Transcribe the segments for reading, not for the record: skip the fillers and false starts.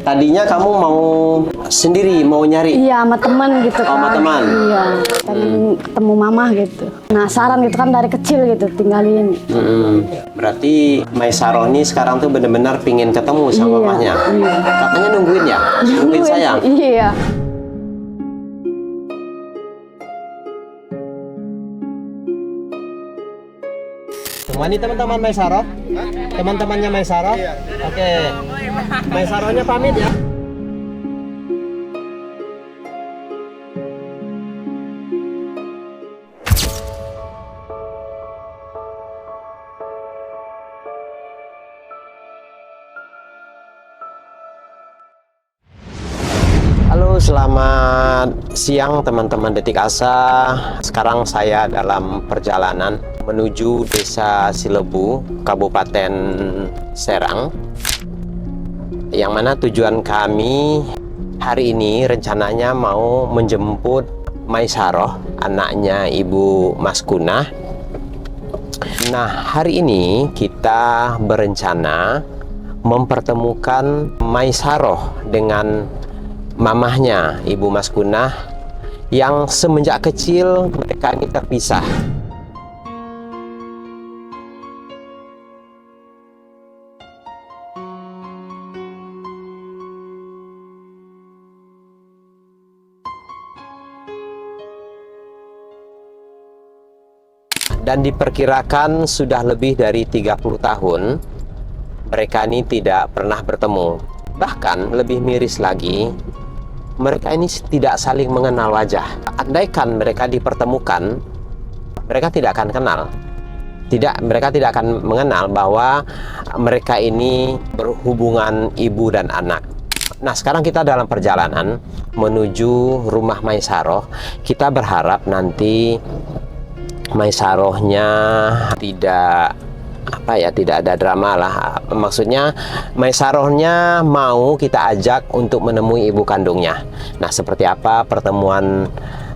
tadinya kamu mau sendiri, mau nyari? Iya, sama teman gitu kan. Sama teman? Iya, pengen ketemu mama gitu. Penasaran gitu kan dari kecil gitu, tinggalin. Berarti Maesaroh ini sekarang tuh benar-benar pingin ketemu sama mamahnya? Iya. Katanya nungguin ya? Nungguin sayang? Iya. Semua ini teman-teman Maesaroh? Teman-temannya Maesaroh? Oke. Maesarohnya pamit ya. Halo, selamat siang teman-teman Detik Asa. Sekarang saya dalam perjalanan menuju Desa Silebu, Kabupaten Serang. Yang mana tujuan kami hari ini rencananya mau menjemput Maesaroh, anaknya Ibu Maskunah. Nah, hari ini kita berencana mempertemukan Maesaroh dengan mamahnya Ibu Maskunah yang semenjak kecil mereka ini terpisah. Dan diperkirakan sudah lebih dari 30 tahun mereka ini tidak pernah bertemu. Bahkan lebih miris lagi, mereka ini tidak saling mengenal wajah. Andaikan mereka dipertemukan, mereka tidak akan kenal. Mereka tidak akan mengenal bahwa mereka ini berhubungan ibu dan anak. Nah, sekarang kita dalam perjalanan menuju rumah Maesaroh. Kita berharap nanti Maesarohnya tidak ada drama lah. Maksudnya Maesarohnya mau kita ajak untuk menemui ibu kandungnya. Nah, seperti apa pertemuan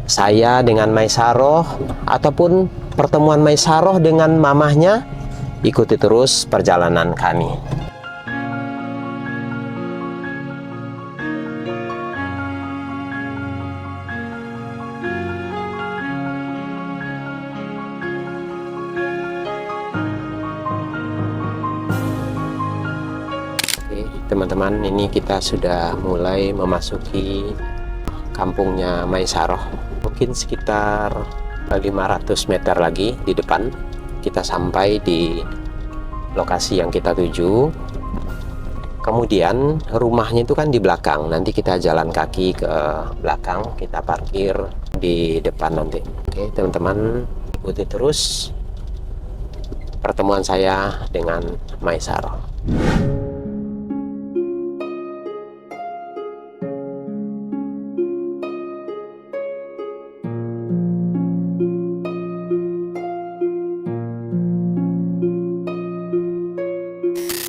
saya dengan Maesaroh ataupun pertemuan Maesaroh dengan mamahnya? Ikuti terus perjalanan kami. Teman-teman, ini kita sudah mulai memasuki kampungnya Maesaroh. Mungkin sekitar 500 meter lagi di depan kita sampai di lokasi yang kita tuju. Kemudian rumahnya itu kan di belakang. Nanti kita jalan kaki ke belakang, kita parkir di depan nanti. Oke, teman-teman, ikuti terus pertemuan saya dengan Maesaroh.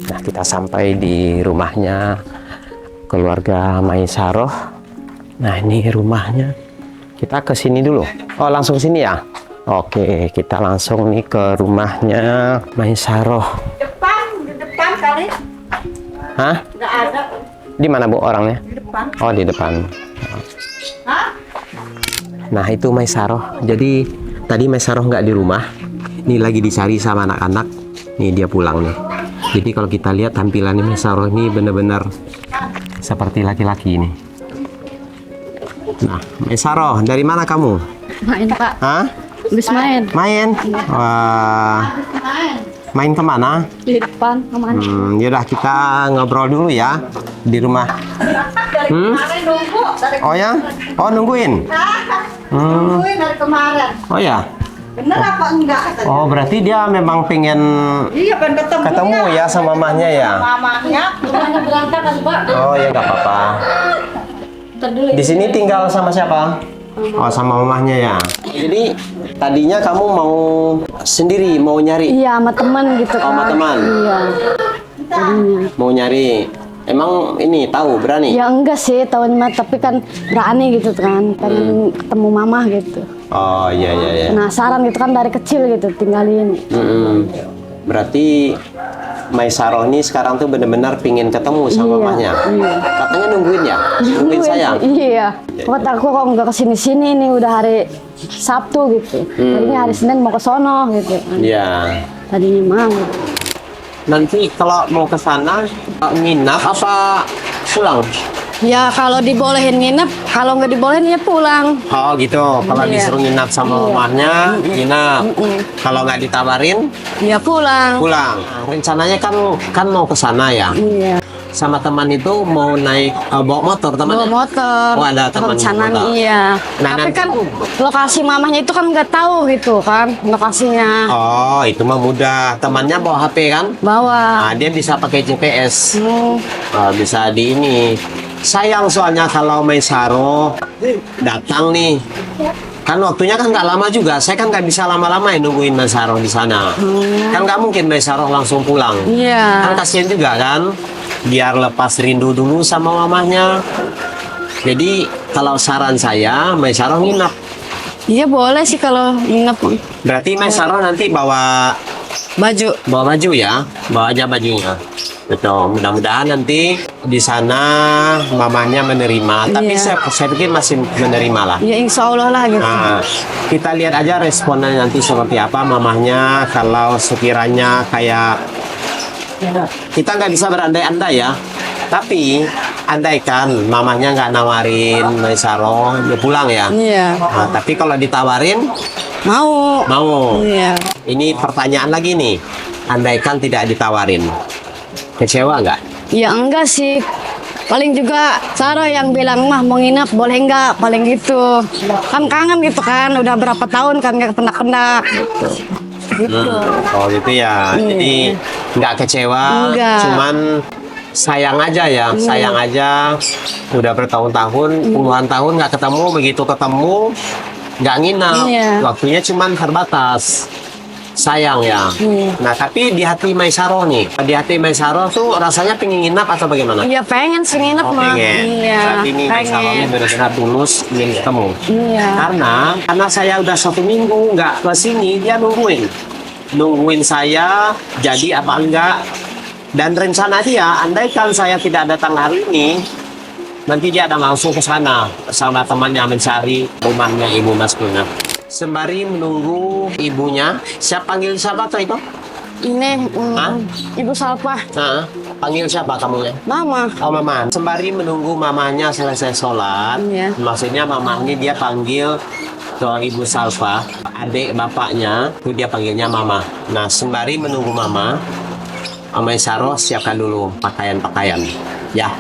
Nah, kita sampai di rumahnya keluarga Maesaroh. Nah, ini rumahnya. Kita ke sini dulu. Oh, langsung sini ya? Oke, kita langsung nih ke rumahnya Maesaroh. Di depan kali. Hah? Nggak ada. Di mana Bu orangnya? Di depan. Oh, di depan. Hah? Nah, itu Maesaroh. Jadi tadi Maesaroh nggak di rumah. Ini lagi dicari sama anak-anak. Nih dia pulang nih. Jadi kalau kita lihat tampilan Maesaroh ini benar-benar seperti laki-laki ini. Nah, Maesaroh, dari mana kamu? Main, Pak. Hah? Habis main. Main? Wah, main kemana? Di depan, kemana? Yaudah kita ngobrol dulu ya di rumah. Kemarin nunggu. Oh ya? Oh, nungguin? Nungguin dari kemarin. Oh ya? Bener apa enggak? Oh, berarti dia memang pengen Iya, pengen ketemu ya sama mamahnya ya? Mamanya. Rumahnya berantakan, Pak. Oh ya, nggak apa-apa. Di sini tinggal sama siapa? Oh, sama mamahnya ya. Jadi tadinya kamu mau sendiri, mau nyari? Iya, sama teman gitu kan. Sama teman? Iya. Jadinya. Mau nyari? Emang ini tahu berani? Ya enggak sih, tahun mah, tapi kan berani gitu kan, pengen ketemu mama gitu. Oh iya. Penasaran gitu kan dari kecil gitu, tinggalin. Berarti Maisaroh ini sekarang tuh benar-benar pingin ketemu sama mamahnya. Katanya nungguin ya, nungguin saya. Iya. Kata aku kok nggak kesini-sini nih udah hari Sabtu gitu. Tadinya hari Senin mau ke sono gitu. Iya. Tadinya mau. Nanti kalau mau ke sana nginap apa pulang? Ya kalau dibolehin nginep, kalau nggak dibolehin ya pulang. Oh gitu. Kalau Iya. disuruh nginap sama mamahnya, nginap. Kalau nggak ditawarin, Ya pulang. pulang. Rencananya kan mau ke sana ya. Iya. Sama teman itu mau naik bawa motor temannya. Bawa motor. Oh, ada teman Rencananya motor. iya. Nah, Tapi nanti- kan lokasi mamahnya itu kan nggak tahu gitu kan lokasinya. Oh, itu mah mudah. Temannya bawa HP kan? Bawa. Nah, dia bisa pakai GPS. Hmm. Bisa di ini. Sayang soalnya kalau Maisaroh datang nih. Kan waktunya kan nggak lama juga. Saya kan nggak bisa lama-lama ya nungguin Maisaroh di sana. Kan nggak mungkin Maisaroh langsung pulang. Iya. Kan kasihan juga kan. Biar lepas rindu dulu sama mamahnya. Jadi kalau saran saya Maisaroh nginap. Iya boleh sih kalau nginep Berarti Maisaroh nanti bawa baju. baju ya, bawa aja bajunya. Betul. Mudah-mudahan nanti di sana mamahnya menerima. Tapi Iya. saya pikir masih menerima lah. Ya insya Allah lah gitu. Nah, kita lihat aja responnya nanti seperti apa mamahnya. Kalau sekiranya kayak kita nggak bisa berandai-andai ya. Tapi andaikan mamahnya nggak nawarin Maisaroh dia pulang ya. Iya. Nah, tapi kalau ditawarin Mau. mau. Iya. Ini pertanyaan lagi nih. Andaikan tidak ditawarin, kecewa nggak? Ya enggak sih. Paling juga Sarah yang bilang mah mau nginep boleh enggak paling gitu. Kan kangen gitu kan udah berapa tahun kan nggak kena gitu. Oh gitu ya. Jadi nggak kecewa, Nggak. cuman sayang aja ya, sayang aja. Udah bertahun-tahun, puluhan tahun nggak ketemu, begitu ketemu nggak nginap. Iya. Waktunya cuman terbatas. Sayang ya. Nah tapi di hati Maisaroh nih, di hati Maisaroh tuh rasanya pengen nginap atau bagaimana? Iya pengen sih nginep Oh, mah. pengen. Iya. Berarti ini Maisaroh ini Pengen. benar-benar tulus ingin ketemu. Iya. Karena saya udah 1 minggu nggak ke sini, dia nungguin saya jadi apa enggak. Dan rencana dia, andaikan saya tidak datang hari ini, nanti dia akan langsung ke sana sama temannya mencari rumahnya Ibu Maskuna. Sembari menunggu ibunya, panggil siapa tuh itu? Ini Hah? Ibu Salpa. Nah, panggil siapa kamu ya? Mama. Oh mama, sembari menunggu mamanya selesai sholat, Iya. maksudnya mamanya dia panggil ke Ibu Salva, adik bapaknya, itu dia panggilnya mama. Nah, sembari menunggu mama, Maisaroh siapkan dulu pakaian-pakaian. Ya,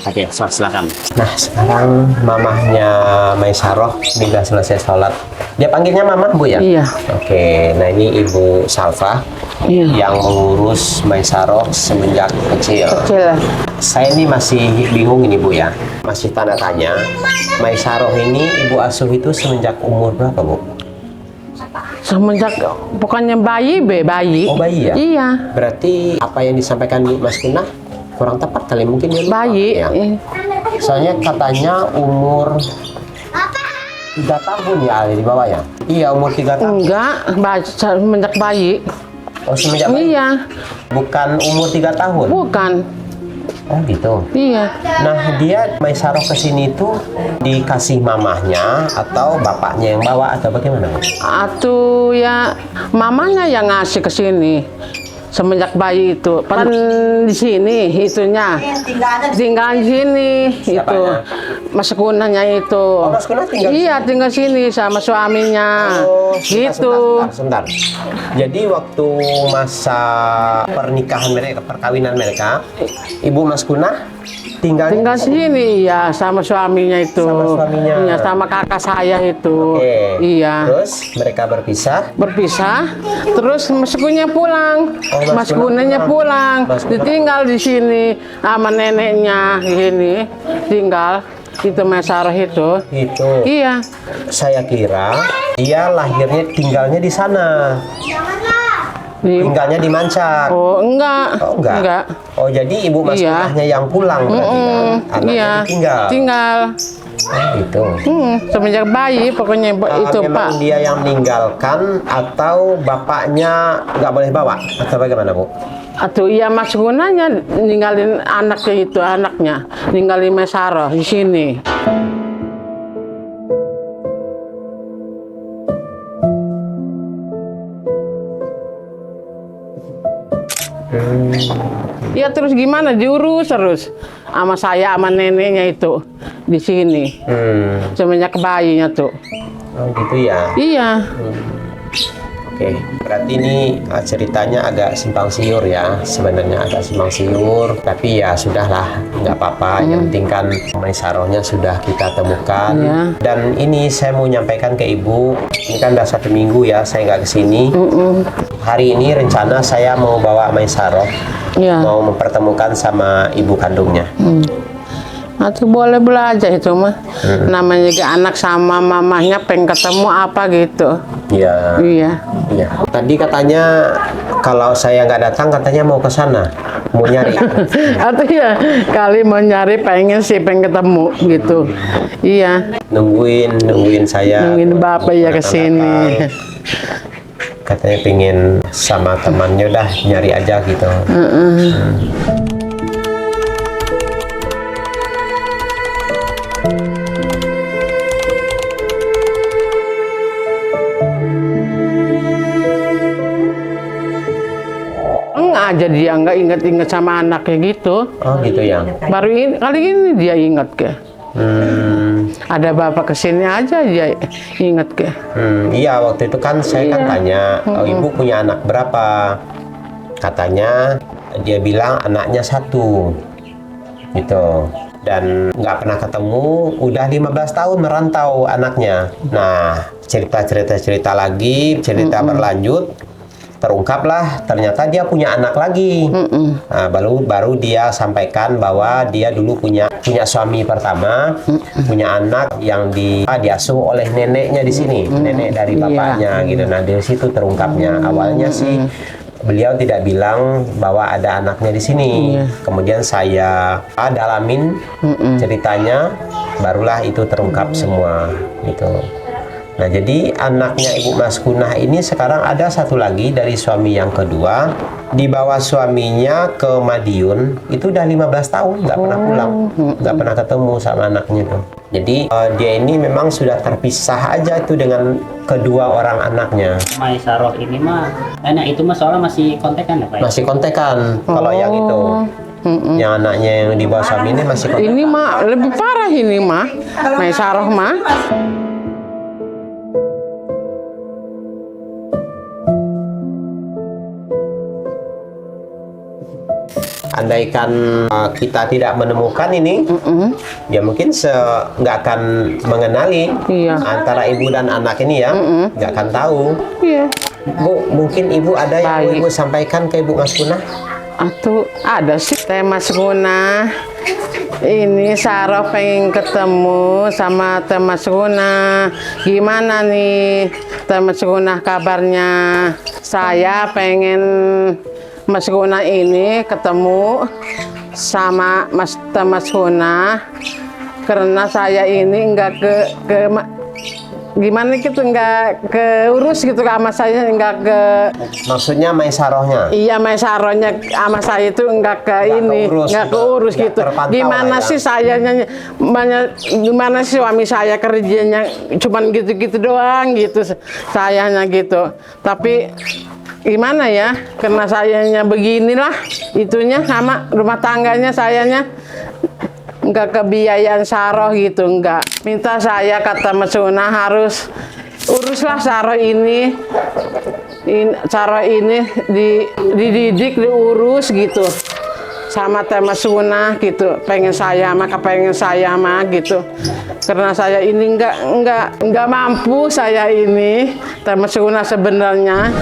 oke, silakan. Nah, sekarang mamahnya Maisaroh ini udah selesai sholat. Dia panggilnya mama, Bu ya? Iya. Oke, nah ini Ibu Salva Iya. yang mengurus Maisaroh semenjak kecil. Kecil. Saya ini masih bingung ini Bu ya, masih tanda tanya. Maisaroh ini Ibu asuh itu semenjak umur berapa Bu? Semenjak bukannya bayi, bayi. Oh bayi ya? Iya. Berarti apa yang disampaikan Mas Kuna kurang tepat kali mungkin dia lupa, Bayi. ya? Soalnya katanya umur 3 tahun ya di bawah ya? Iya umur 3 tahun. Enggak, semenjak bayi. Oh semenjak bayi? Iya. Bukan umur 3 tahun? Bukan. Oh gitu. Iya. Nah dia Maisaroh kesini tuh dikasih mamahnya atau bapaknya yang bawa atau bagaimana? Atau ya mamanya yang ngasih ke sini. Semenjak bayi itu. Kan di sini itunya. Tinggal di sini itu. Mas Kunanya itu. Oh, Mas Kuna tinggal di Iya, tinggal sini sama suaminya. Gitu. Sebentar. Jadi waktu masa pernikahan mereka, perkawinan mereka, Ibu Mas Kuna tinggal sini ya sama suaminya itu. Sama suaminya. Iya, sama kakak saya itu. Oke. Iya. Terus mereka Berpisah, terus Mas Kunanya pulang. Oh, Mas Mas Kuna Kunanya pulang. Mas Kuna. Ditinggal di sini sama neneknya ini. Tinggal itu Maisaroh itu. itu. Iya. Saya kira dia lahirnya tinggalnya di sana. tinggalnya di Mancak. Oh, enggak. Oh, enggak. Oh, jadi ibu Mas Iya. Kunahnya yang pulang berarti kan? Anaknya Iya. ditinggal. Tinggal. Oh, gitu. Semenjak bayi pokoknya itu Memang Pak. dia yang meninggalkan atau bapaknya nggak boleh bawa atau bagaimana, Bu? Atau iya Mas Gunanya ninggalin anaknya itu, anaknya ninggalin Mesaro di sini. Ya terus gimana, diurus terus sama saya sama neneknya itu di sini semenjak bayinya tuh. Oh, gitu ya. Iya. Oke, berarti ini ceritanya agak simpang siur ya. Sebenarnya agak simpang siur, tapi ya sudahlah, nggak apa-apa. Yang penting kan Maisarohnya sudah kita temukan. Iya. Dan ini saya mau nyampaikan ke Ibu, ini kan udah 1 minggu ya saya nggak kesini. Hari ini rencana saya mau bawa Maisaroh, Iya. mau mempertemukan sama ibu kandungnya. Atau boleh belajar itu mah. Namanya juga anak sama mamahnya pengen ketemu apa gitu. Iya. Iya. Iya. Tadi katanya kalau saya nggak datang katanya mau ke sana, mau nyari. Atau ya kali mau nyari pengen ketemu gitu. Iya. nungguin saya. Nungguin bapak ya ke sini. Katanya pengen sama temannya, udah nyari aja gitu. Enggak aja dia nggak inget-inget sama anaknya gitu. Oh gitu ya. Baru ini kali ini dia inget ke. Ada bapak kesini aja dia inget ke. Iya, waktu itu kan saya kan tanya, oh, ibu punya anak berapa? Katanya dia bilang anaknya 1 gitu, dan nggak pernah ketemu, udah 15 tahun merantau anaknya. Nah, cerita lagi, cerita berlanjut, terungkaplah ternyata dia punya anak lagi. Nah, baru dia sampaikan bahwa dia dulu punya suami pertama, punya anak yang diasuh oleh neneknya di sini, nenek dari bapaknya gitu. Nah, dari situ terungkapnya. Awalnya sih beliau tidak bilang bahwa ada anaknya di sini. Kemudian saya dalamin ceritanya, barulah itu terungkap semua gitu. Nah, jadi anaknya Ibu Mas Kunah ini sekarang ada 1 lagi dari suami yang kedua. Dibawa suaminya ke Madiun, itu udah 15 tahun nggak pernah pulang, nggak pernah ketemu sama anaknya tuh. Jadi dia ini memang sudah terpisah aja itu dengan kedua orang anaknya. Maisaroh ini mah, itu mah soalnya masih kontekan ya Pak? Masih kontekan. Kalau yang itu, yang anaknya yang dibawa suami ini masih kontekan. Ini mah lebih parah ini mah. Maisaroh mah. Andaikan kita tidak menemukan ini, ya mungkin nggak akan mengenali antara ibu dan anak ini ya, nggak akan tahu. Iya. Bu, mungkin ibu ada yang mau ibu sampaikan ke Ibu Mas Kunah? Atau ada sih Teh Mas Kunah. Ini Saroh pengen ketemu sama Teh Mas Kunah. Gimana nih Teh Mas Kunah kabarnya? Saya pengen Mas Kunah ini ketemu sama Teh Mas Kunah karena saya ini enggak gimana gitu, nggak keurus gitu sama saya, nggak ke. Maksudnya Maisarohnya? Iya, Maisarohnya sama saya itu nggak keurus gitu. Gimana sih sayanya, gimana sih suami saya kerjanya cuman gitu-gitu doang gitu, sayanya gitu. Tapi gimana ya, karena sayanya beginilah itunya sama rumah tangganya sayanya. Enggak kebiayaan Saroh gitu, enggak. Minta saya, kata Mas Kunah, harus uruslah Saroh ini. Saroh ini dididik, diurus gitu. Sama Teh Mas Kunah gitu. Pengen saya mah gitu. Karena saya ini enggak mampu saya ini. Teh Mas Kunah sebenarnya.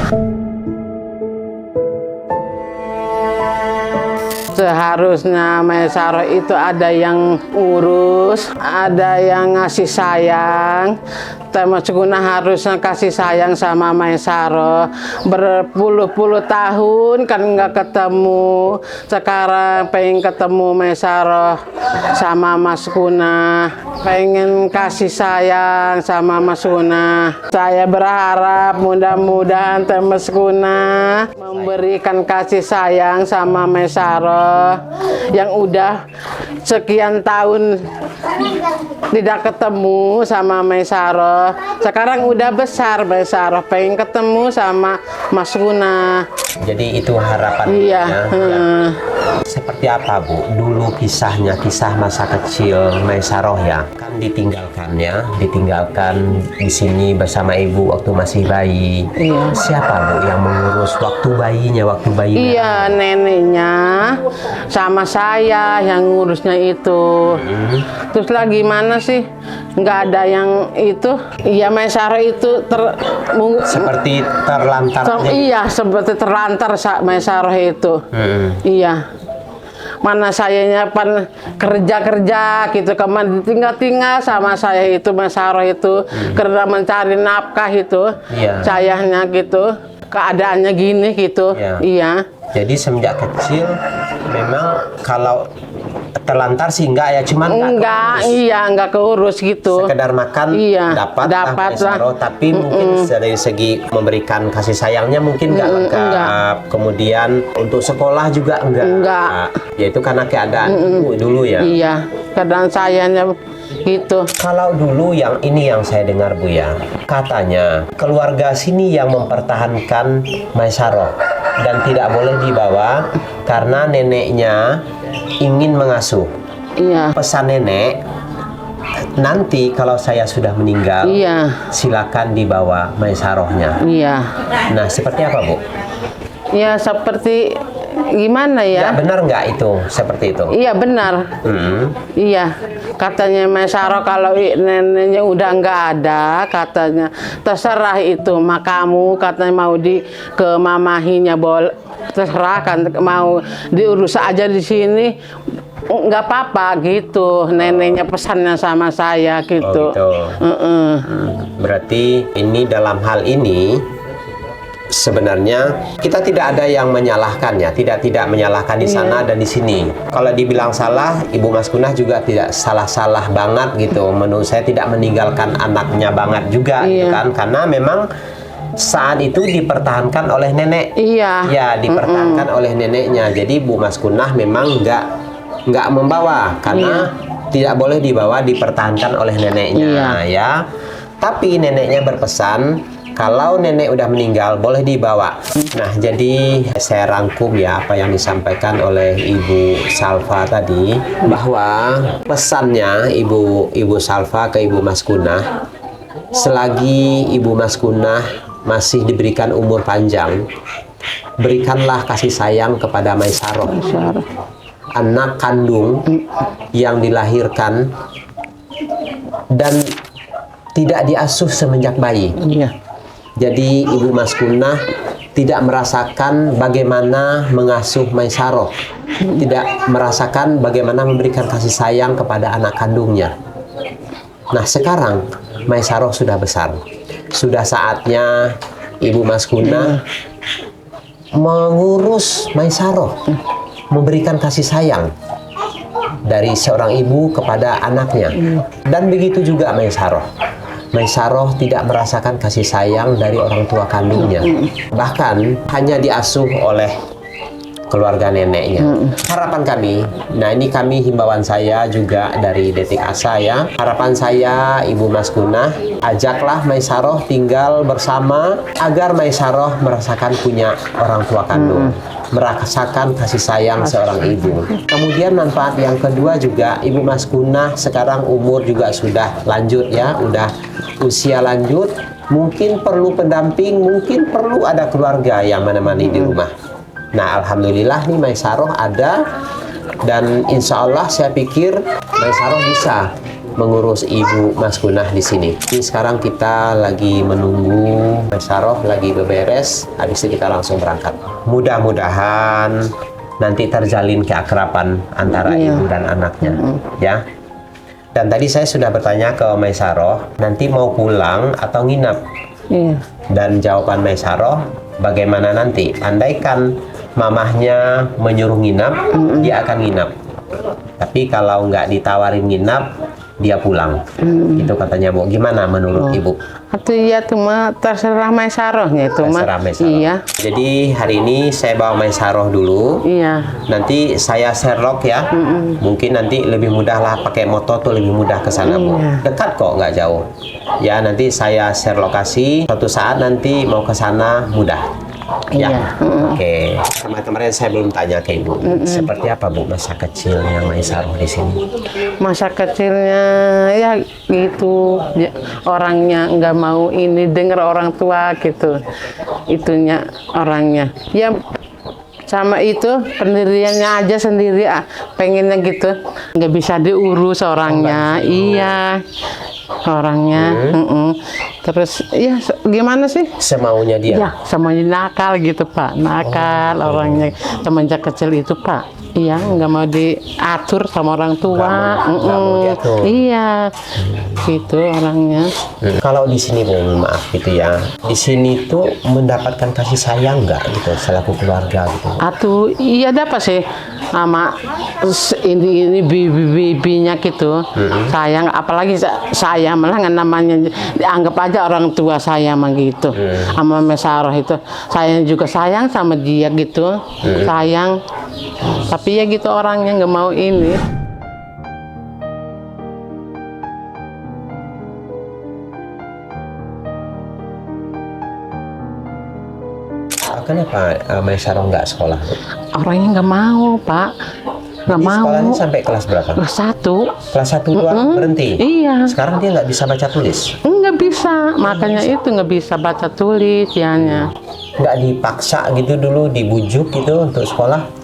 Seharusnya Maesaroh itu ada yang urus, ada yang ngasih sayang. Teh Maskunah harusnya kasih sayang sama Maesaroh. Berpuluh-puluh tahun kan nggak ketemu. Sekarang pengen ketemu Maesaroh sama Maskunah. Pengen kasih sayang sama Maskunah. Saya berharap mudah-mudahan Teh Maskunah memberikan kasih sayang sama Maesaroh yang udah sekian tahun tidak ketemu sama Maesaroh. Sekarang udah besar Maesaroh, pengen ketemu sama Maskunah. Jadi itu harapan. Iya. Seperti apa Bu dulu kisahnya, kisah masa kecil Maesaroh ya? Kan ditinggalkan di sini bersama ibu waktu masih bayi. Iya. Siapa Bu yang mengurus waktu bayinya? Iya, neneknya sama saya yang ngurusnya itu. Terus lagi mana sih? Nggak ada yang itu. Iya, Maesaroh itu Seperti terlantar. iya, seperti terlantar Maesaroh itu. Iya. Mana sayanya pan kerja gitu, kemana tinggal sama saya itu Maesaroh itu karena mencari nafkah itu. Iya. Sayahnya gitu, keadaannya gini gitu. Iya. Jadi semenjak kecil memang kalau terlantar sih enggak ya, cuman enggak keurus gitu. Sekedar makan dapat Maesaroh, tapi mungkin dari segi memberikan kasih sayangnya mungkin enggak lengkap. Kemudian untuk sekolah juga enggak. Yaitu karena keadaan ibu dulu ya. Iya, keadaan sayanya gitu. Kalau dulu yang saya dengar Bu ya, katanya keluarga sini yang mempertahankan Maesaroh dan tidak boleh dibawa karena neneknya ingin mengasuh. Iya. Pesan nenek, nanti kalau saya sudah meninggal, silakan dibawa Maesarohnya. Iya. Nah, seperti apa Bu? Ya seperti gimana ya? Ya, benar nggak itu seperti itu? Iya benar. Iya. Katanya Maesaroh kalau neneknya udah nggak ada, katanya terserah itu makamu, katanya mau ke mamahinya boleh, terserah kan, mau diurus aja di sini nggak apa-apa gitu. Neneknya pesannya sama saya gitu. Berarti ini dalam hal ini sebenarnya kita tidak ada yang menyalahkan ya, tidak menyalahkan di sana dan di sini. Kalau dibilang salah, Ibu Maskunah juga tidak salah-salah banget gitu. Menurut saya tidak meninggalkan anaknya banget juga gitu kan, karena memang saat itu dipertahankan oleh nenek. Iya. Ya, dipertahankan oleh neneknya. Jadi Bu Maskunah memang nggak membawa karena tidak boleh dibawa, dipertahankan oleh neneknya ya. Tapi neneknya berpesan kalau nenek udah meninggal boleh dibawa. Nah, jadi saya rangkum ya apa yang disampaikan oleh Ibu Salva tadi, bahwa pesannya Ibu Salva ke Ibu Maskunah, selagi Ibu Maskunah masih diberikan umur panjang, berikanlah kasih sayang kepada Maesaroh, anak kandung yang dilahirkan dan tidak diasuh semenjak bayi. Jadi Ibu Maskunah tidak merasakan bagaimana mengasuh Maesaroh, tidak merasakan bagaimana memberikan kasih sayang kepada anak kandungnya. Nah, sekarang Maesaroh sudah besar, sudah saatnya Ibu Maskunah mengurus Maesaroh, memberikan kasih sayang dari seorang ibu kepada anaknya. Dan begitu juga Maesaroh tidak merasakan kasih sayang dari orang tua kandungnya, bahkan hanya diasuh oleh keluarga neneknya. Harapan kami, nah ini himbauan saya juga dari Detik Asa ya, harapan saya Ibu Maskunah, ajaklah Maesaroh tinggal bersama agar Maesaroh merasakan punya orang tua kandung, merasakan kasih sayang seorang ibu. Kemudian manfaat yang kedua juga, Ibu Maskunah sekarang umur juga sudah lanjut ya, udah usia lanjut, mungkin perlu pendamping, mungkin perlu ada keluarga yang menemani di rumah. Nah, alhamdulillah nih Maesaroh ada, dan insya Allah saya pikir Maesaroh bisa mengurus Ibu Maskunah di sini. Jadi sekarang kita lagi menunggu Maesaroh lagi beberes, habis itu kita langsung berangkat. Mudah-mudahan nanti terjalin keakraban antara ibu dan anaknya, ya. Dan tadi saya sudah bertanya ke Maisaroh, nanti mau pulang atau nginap? Iya. Dan jawaban Maisaroh, bagaimana nanti? Andaikan mamahnya menyuruh nginap, dia akan nginap. Tapi kalau nggak ditawarin nginap, dia pulang. Itu katanya Bu. Gimana menurut Ibu? Atau iya tuh mah terserah Maisarohnya itu mah. Terserah Maisaroh. Iya. Jadi hari ini saya bawa Maisaroh dulu. Iya. Nanti saya Sherlock ya. Mungkin nanti lebih mudah lah pakai motor tuh lebih mudah ke sana Bu. Iya. Dekat kok, nggak jauh. Ya nanti saya share lokasi. Suatu saat nanti mau ke sana mudah. Ya. Iya. Oke. Kemarin saya belum tanya ke Ibu. Seperti apa Bu masa kecilnya Maisaroh di sini? Masa kecilnya ya gitu, orangnya nggak mau ini dengar orang tua gitu, itunya orangnya ya sama itu pendiriannya aja sendiri, pengennya gitu, nggak bisa diurus orangnya. Iya, orangnya. Terus ya gimana sih, Semaunya dia. ya semuanya nakal gitu Pak, nakal orangnya semenjak kecil itu Pak. Iya, nggak mau diatur sama orang tua. Nggak mau diatur. Iya, gitu orangnya. Kalau di sini Bu, maaf gitu ya. Di sini tuh mendapatkan kasih sayang nggak gitu selaku keluarga gitu? Atuh, iya dapat sih sama ini bibinya gitu. Sayang, apalagi saya malah nggak namanya dianggap aja orang tua saya mah gitu. Sama Maisaroh itu, saya juga sayang sama dia gitu, sayang. Tapi ya gitu orangnya nggak mau ini. Kenapa Maisaroh nggak sekolah? Orangnya nggak mau Pak, nggak Jadi mau. sekolahnya sampai kelas berapa? Kelas 1. Kelas 1 doang berhenti? Iya. Sekarang dia nggak bisa baca tulis? Nggak bisa, makanya itu nggak bisa baca tulis dianya. Nggak dipaksa gitu dulu, dibujuk gitu untuk sekolah?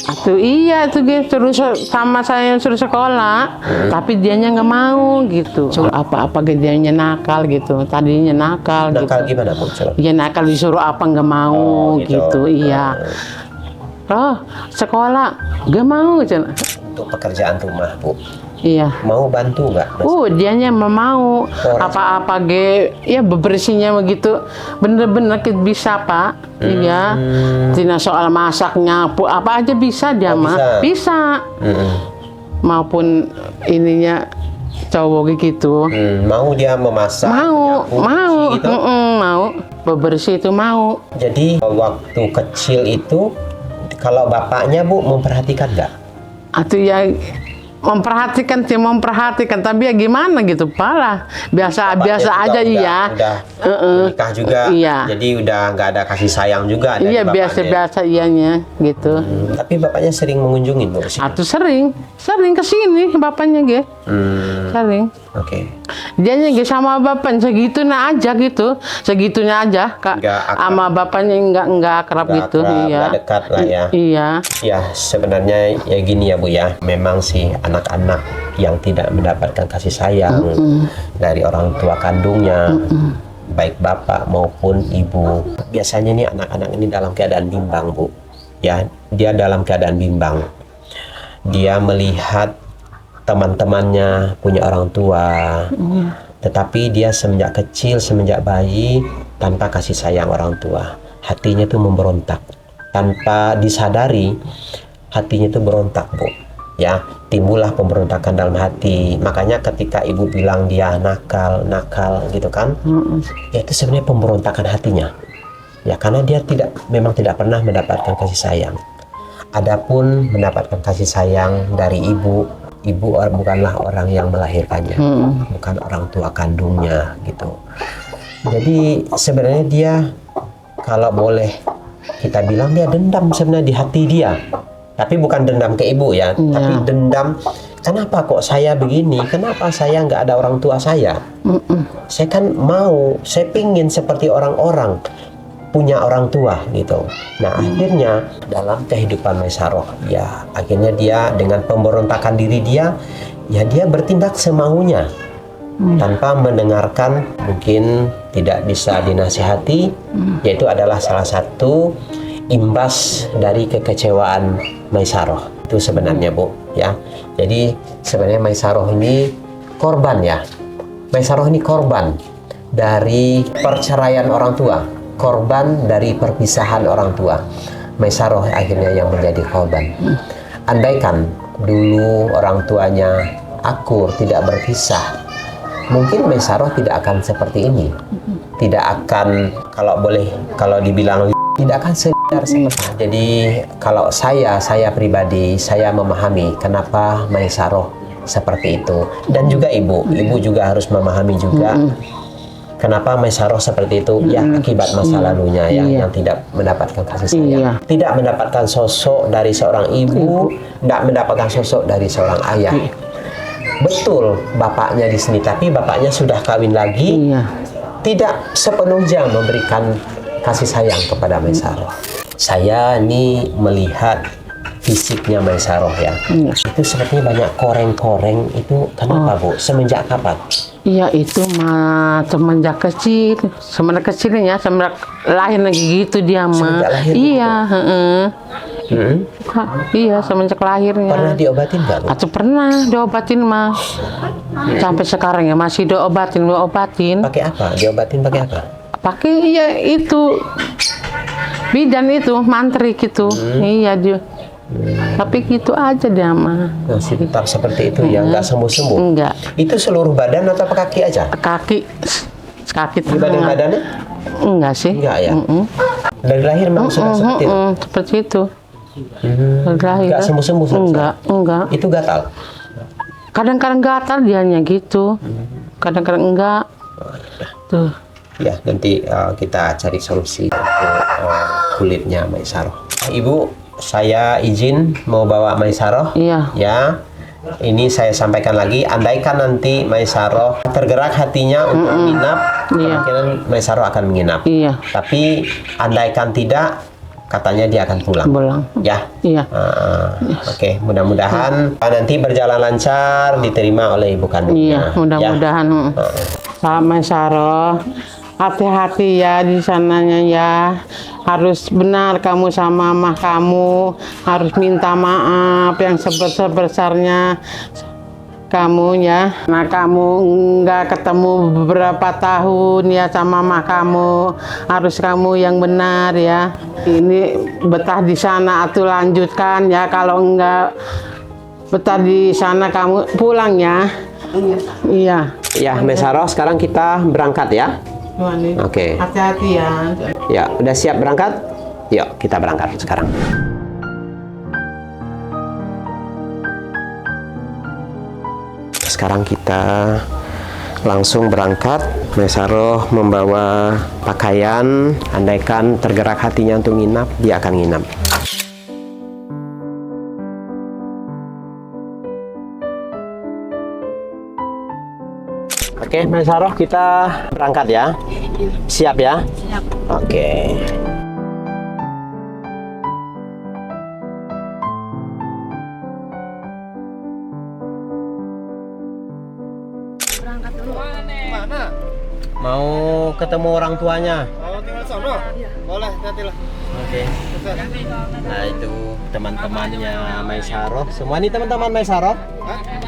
Atuh iya itu dia suruh sama saya suruh sekolah, tapi dianya nggak mau gitu. Suruh apa-apa dianya nakal gitu. Tadinya nakal Nakal gitu. gimana Bu? Coba. Dia nakal disuruh apa nggak mau gitu. Iya. Oh sekolah nggak mau cina. Untuk pekerjaan rumah Bu, Iya. mau bantu nggak? Dianya mau apa-apa ya bebersihnya begitu bener-bener bisa Pak. Iya. Tina soal masaknya apa aja bisa dia mah. Bisa. Maupun ininya cowok gitu. Mau dia memasak? Mau, nyapu, mau, cuci gitu? mau bebersih itu mau. Jadi waktu kecil itu kalau bapaknya Bu memperhatikan nggak? Atau ya memperhatikan sih memperhatikan, tapi ya gimana gitu Pak, biasa Bapaknya juga aja iya. Udah menikah juga, Iya. jadi udah nggak ada kasih sayang juga dari Iya bapaknya. biasa-biasa ianya gitu. Tapi bapaknya sering mengunjungi Bu? sini? Atau sering kesini bapaknya gitu. Sering. Oke. Dia gitu sama bapaknya segitunya aja Kak. Nggak akrab. Sama bapaknya nggak akrab Nggak gitu. akrab, Iya. nggak dekat lah ya. Iya. Ya sebenarnya ya gini ya Bu ya, memang sih anak-anak yang tidak mendapatkan kasih sayang dari orang tua kandungnya, baik bapak maupun ibu, biasanya nih anak-anak ini dalam keadaan bimbang Bu. Ya, dia dalam keadaan bimbang. Dia melihat teman-temannya punya orang tua, tetapi dia semenjak kecil, semenjak bayi, tanpa kasih sayang orang tua, hatinya tuh memberontak. Tanpa disadari, hatinya tuh berontak Bu. Ya, timbullah pemberontakan dalam hati. Makanya ketika ibu bilang dia nakal gitu kan, ya itu sebenarnya pemberontakan hatinya. Ya, karena dia memang tidak pernah mendapatkan kasih sayang. Adapun mendapatkan kasih sayang dari ibu bukanlah orang yang melahirkannya, bukan orang tua kandungnya gitu. Jadi sebenarnya dia, kalau boleh kita bilang, dia dendam sebenarnya di hati dia. Tapi bukan dendam ke ibu ya, tapi dendam, kenapa kok saya begini, kenapa saya nggak ada orang tua saya. Saya kan saya pingin seperti orang-orang, punya orang tua gitu. Nah akhirnya dalam kehidupan Maisaroh, ya akhirnya dia dengan pemberontakan diri dia, ya dia bertindak semaunya. Tanpa mendengarkan, mungkin tidak bisa dinasihati, yaitu adalah salah satu imbas dari kekecewaan Maisaroh itu sebenarnya, Bu, ya. Jadi sebenarnya Maisaroh ini korban, ya. Maisaroh ini korban dari perceraian orang tua, korban dari perpisahan orang tua. Maisaroh akhirnya yang menjadi korban. Andaikan dulu orang tuanya akur, tidak berpisah, mungkin Maisaroh tidak akan seperti ini. Tidak akan, kalau dibilang tidak akan segar seperti. Jadi kalau saya pribadi, saya memahami kenapa Maisaroh seperti itu. Dan juga ibu juga harus memahami juga kenapa Maisaroh seperti itu, ya akibat masa lalunya ya, yang tidak mendapatkan kasih sayang, tidak mendapatkan sosok dari seorang ibu, tidak mendapatkan sosok dari seorang ayah. Betul bapaknya di sini, tapi bapaknya sudah kawin lagi, tidak sepenuhnya memberikan kasih sayang kepada Maisaroh. Saya ini melihat fisiknya Maisaroh, ya. Itu sepertinya banyak koreng-koreng. Itu kenapa, Bu? Semenjak kapan? Iya, itu mah semenjak kecilnya, semenjak lahir lagi gitu dia mah. Iya, iya, semenjak lahirnya. Pernah diobatin nggak, Bu? Atau pernah diobatin mah. Sampai sekarang ya masih diobatin. Pakai apa? Diobatin pakai apa? Pakai ya itu bidan itu, mantri gitu. Iya dia. Tapi gitu aja dia mah. Masih tetap seperti itu ya, nggak sembuh-sembuh? Enggak. Itu seluruh badan atau kaki aja? Kaki Di badan-badannya? Enggak sih. Enggak ya? Dari lahir memang sudah seperti itu? Seperti itu. Dari lahir. Nggak sembuh-sembuh? Enggak. Itu gatal? Kadang-kadang gatal dianya gitu. Kadang-kadang enggak. Tuh. Ya, nanti kita cari solusi untuk kulitnya Maisaroh. Ibu, saya izin mau bawa Maisaroh. Iya. Ya, ini saya sampaikan lagi. Andaikan nanti Maisaroh tergerak hatinya untuk menginap, kemungkinan Maisaroh akan menginap. Iya. Tapi andaikan tidak, katanya dia akan pulang. Ya. Iya. Oke, mudah-mudahan nanti berjalan lancar, diterima oleh ibu kandungnya. Iya, mudah-mudahan. Sama Maisaroh, hati-hati ya di sananya ya. Harus benar kamu sama mama kamu, harus minta maaf yang sebesar-besarnya kamu ya. Nah, kamu nggak ketemu beberapa tahun ya sama mama kamu, harus kamu yang benar ya. Ini betah di sana atau lanjutkan ya, kalau enggak betah di sana kamu pulang ya. Iya. Ya, Maisaroh, sekarang kita berangkat ya. Oke. Hati-hati ya. Ya, udah siap berangkat? Yuk, kita berangkat sekarang. Sekarang kita langsung berangkat. Maisaroh membawa pakaian. Andaikan tergerak hatinya untuk nginap, dia akan nginap. Oke, Maisaroh, kita berangkat ya. Siap ya? Siap. Oke. Berangkat dulu. Mana? Mau ketemu orang tuanya. Mau tinggal sono? Iya. Boleh, hati-hatilah. Oke. Nah, itu teman-temannya Maisaroh. Semua ini teman-teman Maisaroh?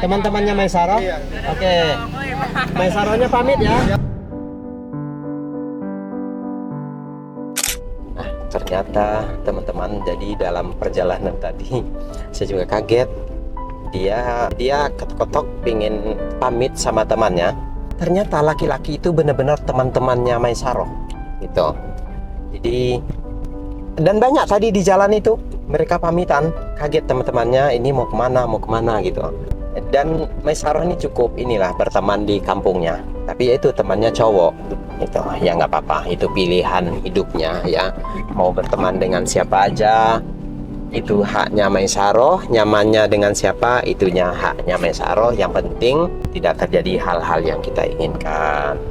Teman-temannya Maisaroh? Iya. Oke. Maisarohnya pamit ya. Nah, ternyata teman-teman, jadi dalam perjalanan tadi saya juga kaget. Dia ketok-ketok pingin pamit sama temannya. Ternyata laki-laki itu benar-benar teman-temannya Maisaroh. Gitu. Jadi, dan banyak tadi di jalan itu mereka pamitan, kaget teman-temannya, ini mau kemana gitu. Dan Maisaroh ini cukup inilah berteman di kampungnya, tapi itu temannya cowok itu ya nggak apa-apa, itu pilihan hidupnya ya, mau berteman dengan siapa aja itu haknya Maisaroh, nyamannya dengan siapa itunya haknya Maisaroh, yang penting tidak terjadi hal-hal yang kita inginkan.